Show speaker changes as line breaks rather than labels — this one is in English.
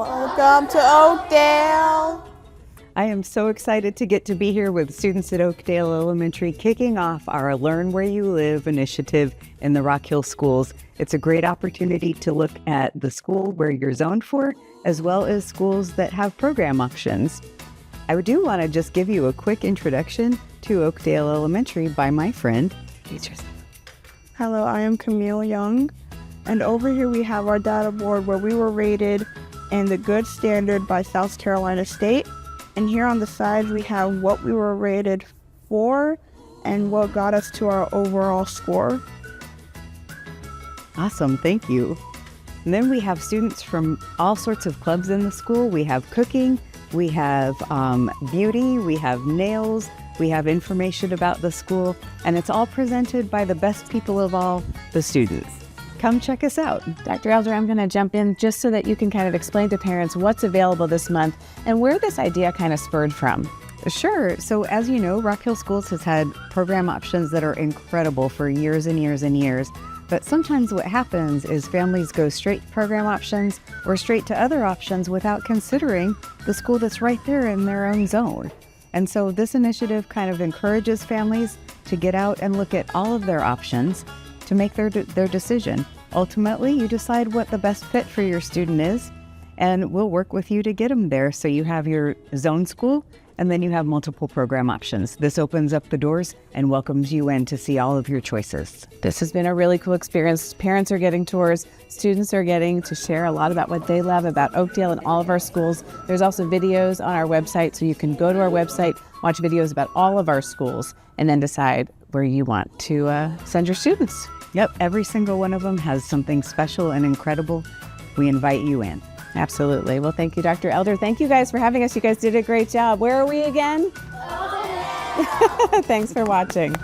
Welcome to Oakdale.
I am so excited to get to be here with students at Oakdale Elementary, kicking off our Learn Where You Live initiative in the Rock Hill schools. It's a great opportunity to look at the school where you're zoned for, as well as schools that have program options. I do want to just give you a quick introduction to Oakdale Elementary by my friend.
Hello, I am Camille Young, and over here we have our data board where we were rated in the good standard by South Carolina State. And here on the side, we have what we were rated for and what got us to our overall score.
Awesome, thank you. And then we have students from all sorts of clubs in the school. We have cooking, we have beauty, we have nails, we have information about the school, and it's all presented by the best people of all, the students. Come check us out.
Dr. Elder, I'm going to jump in just so that you can kind of explain to parents what's available this month and where this idea kind of spurred from.
Sure. So as you know, Rock Hill Schools has had program options that are incredible for years and years and years. But sometimes what happens is families go straight to program options or straight to other options without considering the school that's right there in their own zone. And so this initiative kind of encourages families to get out and look at all of their options to make their decision. Ultimately, you decide what the best fit for your student is, and we'll work with you to get them there so you have your zone school and then you have multiple program options. This opens up the doors and welcomes you in to see all of your choices.
This has been a really cool experience. Parents are getting tours, students are getting to share a lot about what they love about Oakdale and all of our schools. There's also videos on our website, so you can go to our website, watch videos about all of our schools, and then decide where you want to send your students.
Yep, every single one of them has something special and incredible. We invite you in.
Absolutely. Well, thank you, Dr. Elder. Thank you guys for having us. You guys did a great job. Where are we again? Thanks for watching.